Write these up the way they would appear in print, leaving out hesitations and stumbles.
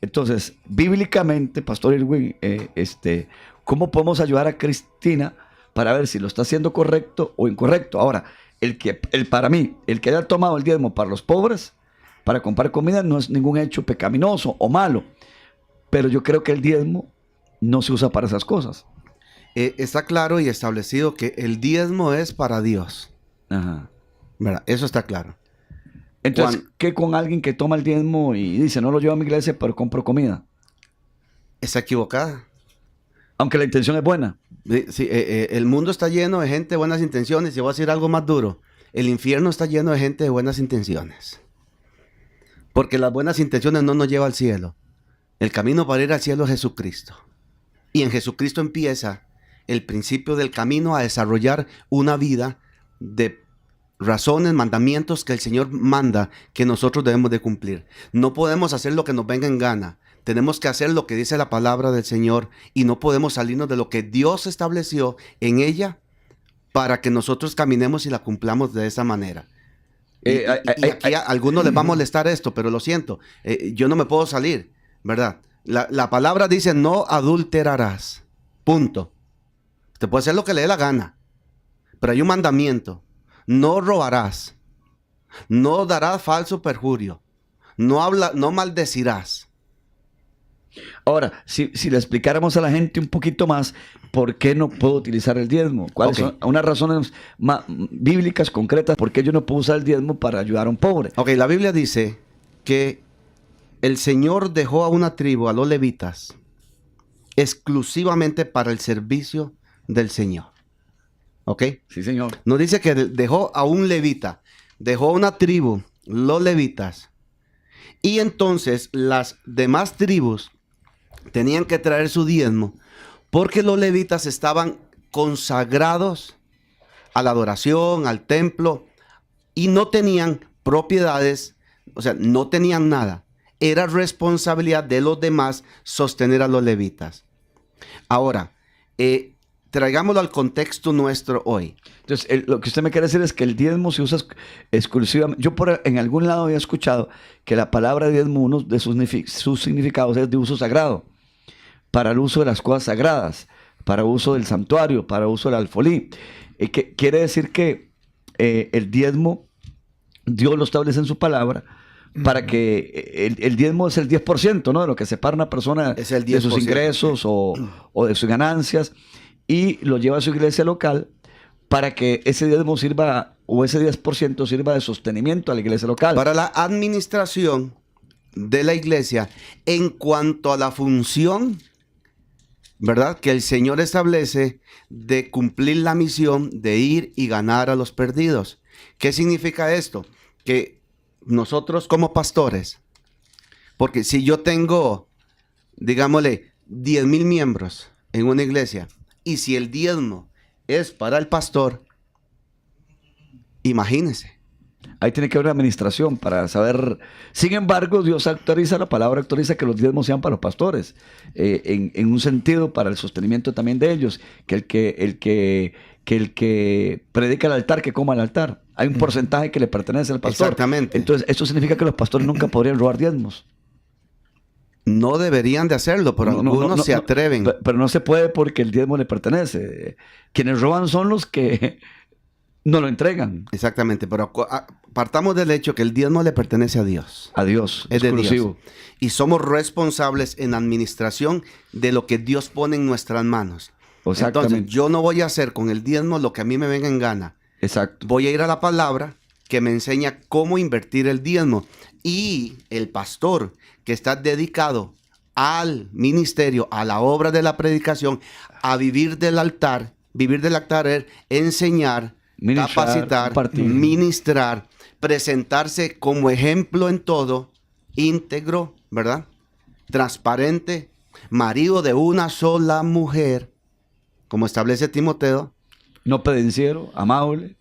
Entonces, bíblicamente, Pastor Irwin, ¿cómo podemos ayudar a Cristina para ver si lo está haciendo correcto o incorrecto? Ahora, para mí, el que haya tomado el diezmo para los pobres, para comprar comida, no es ningún hecho pecaminoso o malo. Pero yo creo que el diezmo no se usa para esas cosas. Está claro y establecido que el diezmo es para Dios. Ajá. ¿Verdad? Eso está claro. Entonces, ¿qué con alguien que toma el diezmo y dice, no lo llevo a mi iglesia, pero compro comida? Está equivocada. Aunque la intención es buena. Sí, el mundo está lleno de gente de buenas intenciones. Y voy a decir algo más duro. El infierno está lleno de gente de buenas intenciones. Porque las buenas intenciones no nos llevan al cielo. El camino para ir al cielo es Jesucristo. Y en Jesucristo empieza el principio del camino a desarrollar una vida de razones, mandamientos que el Señor manda que nosotros debemos de cumplir. No podemos hacer lo que nos venga en gana. Tenemos que hacer lo que dice la palabra del Señor y no podemos salirnos de lo que Dios estableció en ella para que nosotros caminemos y la cumplamos de esa manera. Y aquí a algunos les va a molestar esto, pero lo siento, yo no me puedo salir, ¿verdad? La palabra dice no adulterarás, punto. Te puede hacer lo que le dé la gana, pero hay un mandamiento. No robarás, no darás falso perjurio, no maldecirás. Ahora, si le explicáramos a la gente un poquito más por qué no puedo utilizar el diezmo, cuáles son unas razones bíblicas concretas por qué yo no puedo usar el diezmo para ayudar a un pobre. Ok, la Biblia dice que el Señor dejó a una tribu, a los levitas, exclusivamente para el servicio del Señor. ¿Ok? Sí, señor. No dice que dejó a un levita, dejó a una tribu, los levitas. Y entonces las demás tribus tenían que traer su diezmo porque los levitas estaban consagrados a la adoración, al templo, y no tenían propiedades, o sea, no tenían nada. Era responsabilidad de los demás sostener a los levitas. Ahora, traigámoslo al contexto nuestro hoy. Entonces, lo que usted me quiere decir es que el diezmo se usa exclusivamente. Yo en algún lado había escuchado que la palabra diezmo, uno de sus significados es de uso sagrado, para el uso de las cosas sagradas, para uso del santuario, para uso del alfolí. Que quiere decir que el diezmo, Dios lo establece en su palabra, para que el diezmo es el 10%, ¿no? De lo que separa una persona es el 10%. De sus ingresos o de sus ganancias, y lo lleva a su iglesia local para que ese diezmo sirva, o ese 10% sirva de sostenimiento a la iglesia local. Para la administración de la iglesia en cuanto a la función, ¿verdad?, que el Señor establece de cumplir la misión de ir y ganar a los perdidos. ¿Qué significa esto? Que nosotros como pastores, porque si yo tengo, digámosle, 10,000 miembros en una iglesia, y si el diezmo es para el pastor, imagínese. Ahí tiene que haber una administración para saber. Sin embargo, Dios autoriza, la palabra autoriza que los diezmos sean para los pastores, en un sentido para el sostenimiento también de ellos, que el que predica al altar, que coma al altar. Hay un porcentaje que le pertenece al pastor. Exactamente. Entonces, esto significa que los pastores nunca podrían robar diezmos. No deberían de hacerlo, pero algunos se atreven. Pero no se puede porque el diezmo le pertenece. Quienes roban son los que no lo entregan. Exactamente, pero partamos del hecho que el diezmo le pertenece a Dios. A Dios, es exclusivo. De Dios. Y somos responsables en administración de lo que Dios pone en nuestras manos. Entonces, yo no voy a hacer con el diezmo lo que a mí me venga en gana. Exacto. Voy a ir a la palabra que me enseña cómo invertir el diezmo. Y el pastor que está dedicado al ministerio, a la obra de la predicación, a vivir del altar es enseñar, capacitar, ministrar, presentarse como ejemplo en todo, íntegro, ¿verdad?, transparente, marido de una sola mujer, como establece Timoteo. No pendenciero, amable.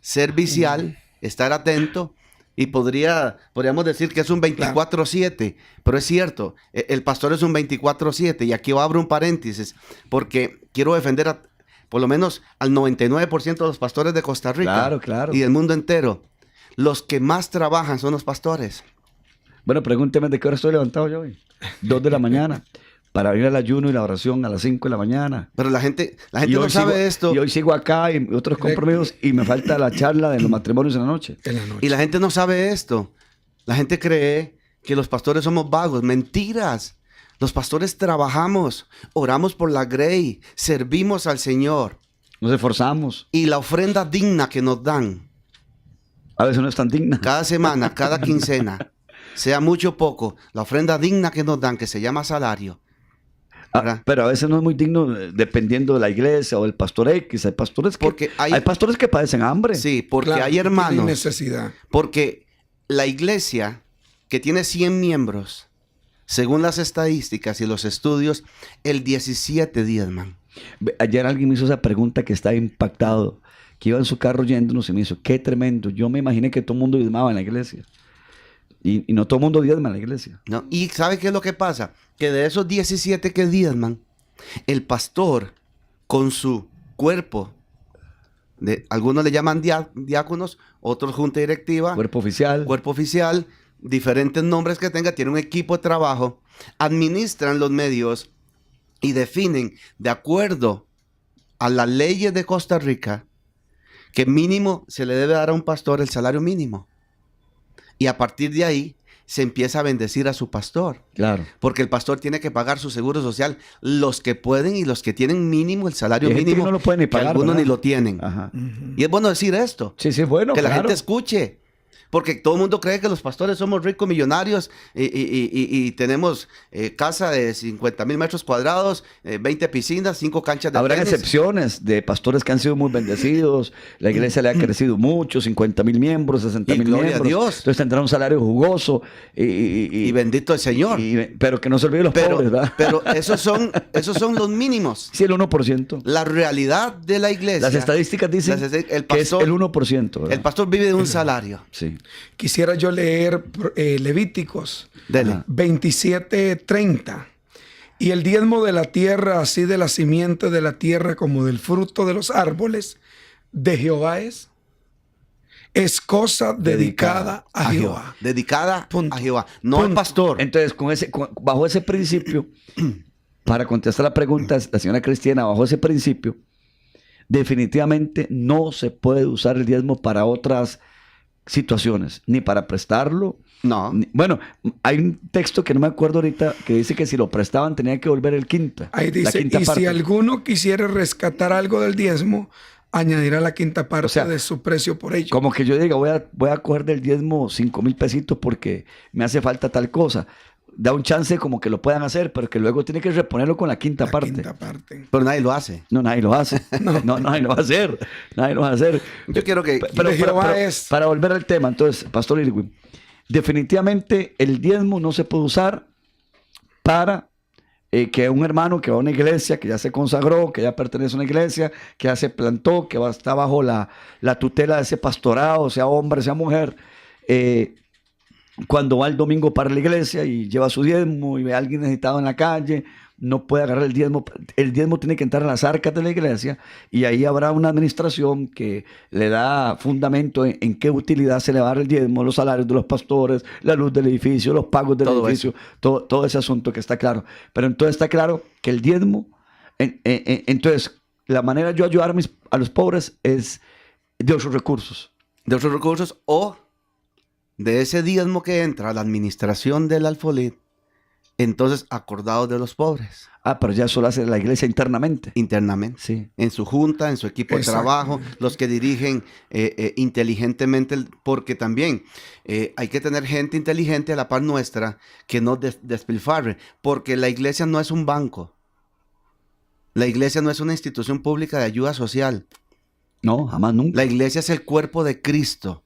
Servicial, estar atento. Y podríamos decir que es un 24/7, pero es cierto, el pastor es un 24/7. Y aquí abro un paréntesis, porque quiero defender por lo menos al 99% de los pastores de Costa Rica. Claro. Y del mundo entero. Los que más trabajan son los pastores. Bueno, pregúnteme de qué hora estoy levantado yo hoy. 2 de la mañana, para ir al ayuno y la oración a las 5 de la mañana. Pero la gente Y no hoy sabe sigo- esto. Y hoy sigo acá y otros compromisos y me falta la charla de los matrimonios en la noche. En la noche. Y la gente no sabe esto. La gente cree que los pastores somos vagos. Mentiras. Los pastores trabajamos, oramos por la grey, servimos al Señor. Nos esforzamos. Y la ofrenda digna que nos dan A veces no es tan digna. cada semana, cada quincena, sea mucho o poco, la ofrenda digna que nos dan, que se llama salario. ¿verdad? Pero a veces no es muy digno dependiendo de la iglesia o del pastor X. Hay pastores que, Porque hay pastores que padecen hambre. Sí, porque Claro, hay tiene hermanos. necesidad. Porque la iglesia, que tiene 100 miembros, según las estadísticas y los estudios, el 17 diezman. Ayer alguien me hizo esa pregunta que estaba impactado, que iba en su carro yéndonos y me hizo, qué tremendo. Yo me imaginé que todo el mundo diezmaba en la iglesia. Y no todo el mundo diezma en la iglesia. ¿No? Y ¿sabe qué es lo que pasa? Que de esos 17 que diezman, el pastor con su cuerpo, algunos le llaman diáconos, otros junta directiva, Cuerpo oficial. cuerpo oficial, diferentes nombres que tenga, tiene un equipo de trabajo, administran los medios y definen, de acuerdo a las leyes de Costa Rica, que mínimo se le debe dar a un pastor el salario mínimo. Y a partir de ahí se empieza a bendecir a su pastor. Claro. Porque el pastor tiene que pagar su seguro social, los que pueden y los que tienen mínimo el salario Y hay gente mínimo, que no lo puede ni que pagar, algunos ¿verdad? ni lo tienen. Ajá. Y es bueno decir esto, Sí, sí, bueno, que la claro. gente escuche. Porque todo el mundo cree que los pastores somos ricos, millonarios y tenemos casa de 50,000 metros cuadrados, 20 piscinas, 5 canchas de Habrán tenis. excepciones de pastores que han sido muy bendecidos. La iglesia le ha crecido mucho, 50,000 miembros, 60,000 Y gloria a miembros. Dios. Entonces tendrán un salario jugoso. Y bendito el Señor. Pero que no se olvide los pobres, ¿verdad? pero esos son los mínimos. Sí, el 1%. La realidad de la iglesia. Las estadísticas dicen el que es pastor, el 1%. ¿verdad? el pastor vive de un salario. Sí. Quisiera yo leer Levíticos Dele. Ajá. 27:30. Y el diezmo de la tierra, así de la simiente de la tierra como del fruto de los árboles, de Jehová es cosa dedicada a Jehová. Dedicada Punto. a Jehová. No al Punto. pastor. Entonces, bajo ese principio, para contestar la pregunta de la señora Cristiana, bajo ese principio, definitivamente no se puede usar el diezmo para otras situaciones, ni para prestarlo. No. Bueno, hay un texto que no me acuerdo ahorita que dice que si lo prestaban tenía que volver el quinta. Ahí la dice, quinta y parte. si alguno quisiera rescatar algo del diezmo, añadirá la quinta parte O sea, de su precio por ello. Como que yo diga, voy a coger del diezmo 5,000 pesitos porque me hace falta tal cosa. Da un chance como que lo puedan hacer, pero que luego tiene que reponerlo con la quinta La parte. quinta parte. Pero nadie lo hace. No, nadie lo hace. No, nadie lo va a hacer. Nadie lo va a hacer. Yo quiero que... de Jehová es- para volver al tema, entonces, Pastor Irwin, definitivamente el diezmo no se puede usar para que un hermano que va a una iglesia, que ya se consagró, que ya pertenece a una iglesia, que ya se plantó, que está bajo la tutela de ese pastorado, sea hombre, sea mujer, cuando va el domingo para la iglesia y lleva su diezmo y ve a alguien necesitado en la calle, no puede agarrar el diezmo. El diezmo tiene que entrar en las arcas de la iglesia y ahí habrá una administración que le da fundamento en qué utilidad se le va a dar el diezmo, los salarios de los pastores, la luz del edificio, los pagos del Todo edificio, todo ese asunto que está claro. Pero entonces está claro que el diezmo, entonces la manera de yo ayudar a los pobres es de otros recursos. De otros recursos o de ese diezmo que entra a la administración del alfolí, entonces acordados de los pobres Pero ya eso lo hace la iglesia internamente. internamente. Sí. En su junta, en su equipo de trabajo, los que dirigen inteligentemente, porque también hay que tener gente inteligente a la par nuestra que no despilfarre, porque la iglesia no es un banco. La iglesia no es una institución pública de ayuda social. No, jamás, nunca. La iglesia es el cuerpo de Cristo.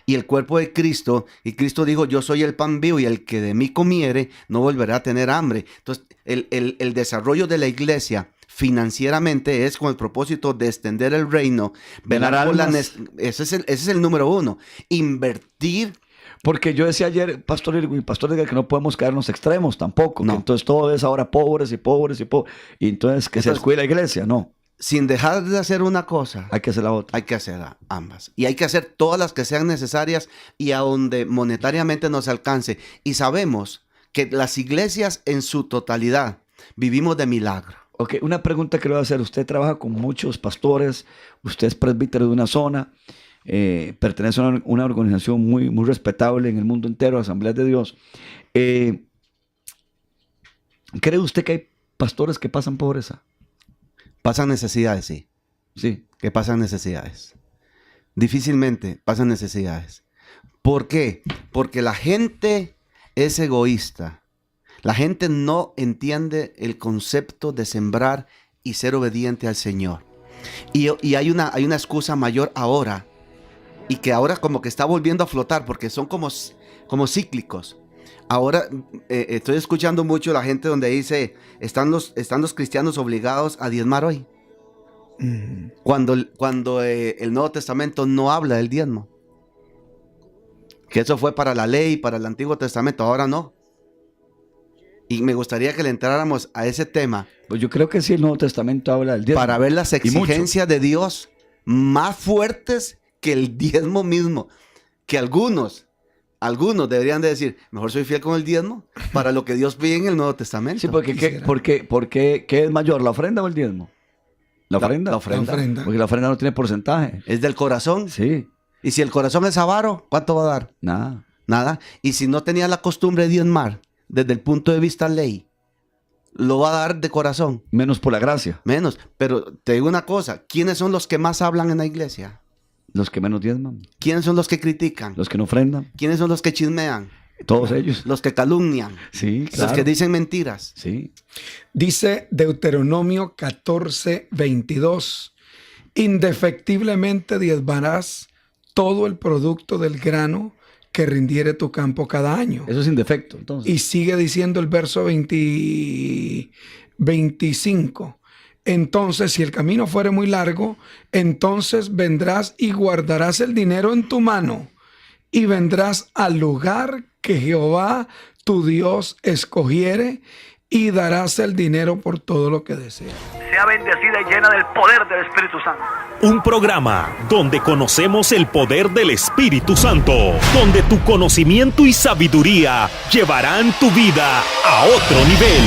Y el cuerpo de Cristo, y Cristo dijo, yo soy el pan vivo y el que de mí comiere no volverá a tener hambre. Entonces, el desarrollo de la iglesia financieramente es con el propósito de extender el reino, velar por ese es el número uno. Invertir. Porque yo decía ayer, Pastor Irwin, Pastor Edgar, que no podemos caer en los extremos tampoco. No. Que entonces todo es ahora pobres y pobres y pobres. Y entonces que se descuide la iglesia. No, Sin dejar de hacer una cosa, hay que hacer la otra. hay que hacer ambas. Y hay que hacer todas las que sean necesarias y a donde monetariamente nos alcance. Y sabemos que las iglesias en su totalidad vivimos de milagro. Ok, una pregunta que le voy a hacer. Usted trabaja con muchos pastores, usted es presbítero de una zona, pertenece a una organización muy, muy respetable en el mundo entero, Asambleas de Dios. ¿Cree usted que hay pastores que pasan pobreza? Pasan necesidades, sí. Sí. Que pasan necesidades. Difícilmente pasan necesidades. ¿Por qué? Porque la gente es egoísta. La gente no entiende el concepto de sembrar y ser obediente al Señor. Y hay una excusa mayor ahora, y que ahora como que está volviendo a flotar, porque son como cíclicos. Ahora estoy escuchando mucho la gente donde dice, están los cristianos obligados a diezmar hoy. Cuando el Nuevo Testamento no habla del diezmo. Que eso fue para la ley, para el Antiguo Testamento, ahora no. Y me gustaría que le entráramos a ese tema. Pues yo creo que sí, el Nuevo Testamento habla del diezmo. Para ver las exigencias de Dios más fuertes que el diezmo mismo. Que algunos deberían de decir, mejor soy fiel con el diezmo para lo que Dios pide en el Nuevo Testamento. Sí, porque ¿qué es mayor, la ofrenda o el diezmo? La ofrenda. La ofrenda. Porque la ofrenda no tiene porcentaje. Es del corazón. Sí. Y si el corazón es avaro, ¿cuánto va a dar? Nada. Nada. Y si no tenía la costumbre de diezmar, desde el punto de vista ley, lo va a dar de corazón. Menos por la gracia. Menos. Pero te digo una cosa, ¿quiénes son los que más hablan en la iglesia? Los que menos diezman. ¿Quiénes son los que critican? Los que no ofrendan. ¿Quiénes son los que chismean? Todos ellos. Los que calumnian. Sí, claro. Los que dicen mentiras. Sí. Dice Deuteronomio 14:22, indefectiblemente diezmarás todo el producto del grano que rindiere tu campo cada año. Eso es indefecto, entonces. Y sigue diciendo el verso 25. Entonces, si el camino fuere muy largo, entonces vendrás y guardarás el dinero en tu mano y vendrás al lugar que Jehová tu Dios escogiere y darás el dinero por todo lo que deseas. Sea bendecida y llena del poder del Espíritu Santo. Un programa donde conocemos el poder del Espíritu Santo, donde tu conocimiento y sabiduría llevarán tu vida a otro nivel.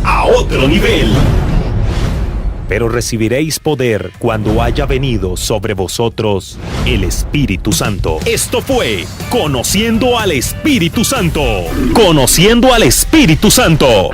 A otro nivel. Pero recibiréis poder cuando haya venido sobre vosotros el Espíritu Santo. Esto fue Conociendo al Espíritu Santo. Conociendo al Espíritu Santo.